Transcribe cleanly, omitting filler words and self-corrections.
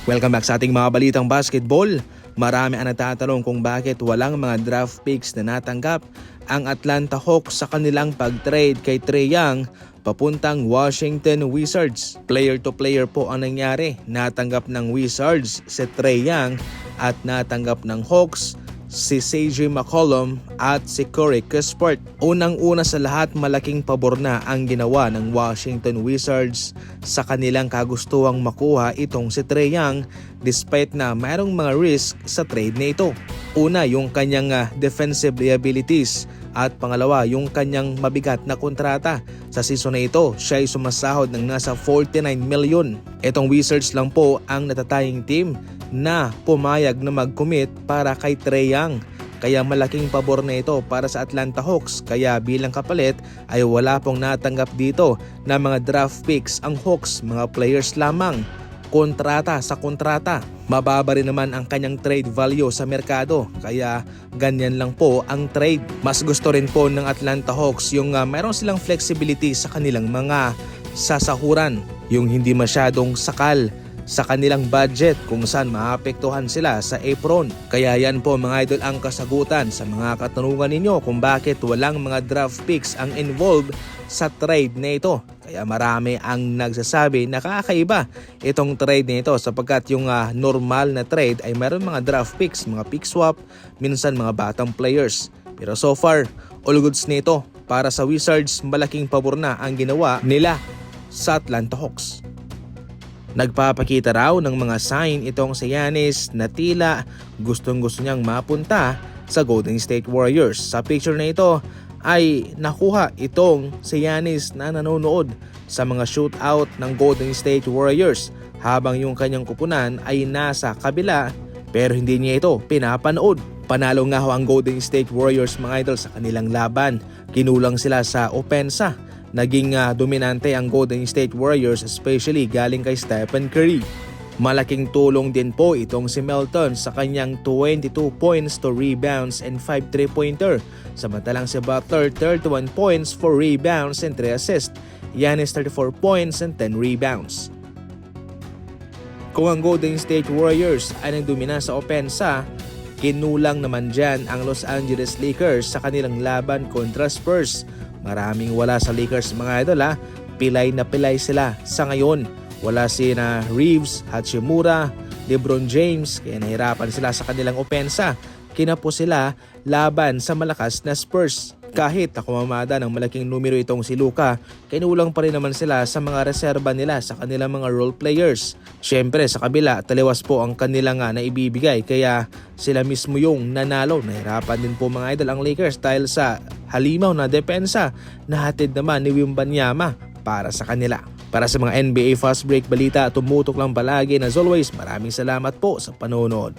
Welcome back sa ating mga balitang basketball. Marami ang nagtatanong kung bakit walang mga draft picks na natanggap ang Atlanta Hawks sa kanilang pag-trade kay Trae Young papuntang Washington Wizards. Player to player po ang nangyari. Natanggap ng Wizards si Trae Young at natanggap ng Hawks si CJ McCollum at si Corey Kispert. Unang-una sa lahat, malaking pabor na ang ginawa ng Washington Wizards sa kanilang kagustuhang makuha itong si Trae Young despite na mayroong mga risk sa trade na ito. Una, yung kanyang defensive abilities at pangalawa, yung kanyang mabigat na kontrata. Sa season na ito, siya ay sumasahod ng nasa 49 million. Itong Wizards lang po ang natataying team na pumayag na mag-commit para kay Trae Young. Kaya malaking pabor na ito para sa Atlanta Hawks. Kaya bilang kapalit ay wala pong natanggap dito na mga draft picks ang Hawks, mga players lamang. Kontrata sa kontrata. Mababa rin naman ang kanyang trade value sa merkado. Kaya ganyan lang po ang trade. Mas gusto rin po ng Atlanta Hawks yung mayroon silang flexibility sa kanilang mga sasahuran. Yung hindi masyadong sakal sa kanilang budget kung saan maapektuhan sila sa apron. Kaya yan po mga idol ang kasagutan sa mga katanungan ninyo kung bakit walang mga draft picks ang involved sa trade na ito. Kaya marami ang nagsasabi na kakaiba itong trade na ito sapagkat yung normal na trade ay mayroon mga draft picks, mga pick swap, minsan mga batang players. Pero so far, all goods nito para sa Wizards, malaking pabor na ang ginawa nila sa Atlanta Hawks. Nagpapakita raw ng mga sign itong si Giannis na tila gustong-gusto niyang mapunta sa Golden State Warriors. Sa picture na ito ay nakuha itong si Giannis na nanonood sa mga shootout ng Golden State Warriors habang yung kanyang kupunan ay nasa kabila pero hindi niya ito pinapanood. Panalo nga ho ang Golden State Warriors mga idol sa kanilang laban. Kinulang sila sa opensa. Naging dominante ang Golden State Warriors especially galing kay Stephen Curry. Malaking tulong din po itong si Melton sa kanyang 22 points, 2 rebounds and 5 3-pointer. Samantalang si Butler 31 points, 4 rebounds and 3 assists. Giannis 34 points and 10 rebounds. Kung ang Golden State Warriors ay nagdomina sa opensa, kinulang naman dyan ang Los Angeles Lakers sa kanilang laban kontra Spurs. Maraming wala sa Lakers mga idol Pilay na pilay sila sa ngayon. Wala sina Reeves, Hachimura, LeBron James kaya nahirapan sila sa kanilang opensa. Kinapo sila laban sa malakas na Spurs. Kahit nakumamada ng malaking numero itong si Luka, kinulang pa rin naman sila sa mga reserba nila sa kanilang mga role players. Siyempre sa kabila, taliwas po ang kanilang naibibigay kaya sila mismo yung nanalo. Nahirapan din po mga idol ang Lakers dahil sa halimaw na depensa na hatid naman ni Wembanyama para sa kanila. Para sa mga NBA Fast Break balita, tumutok lang palagi and as always, maraming salamat po sa panonood.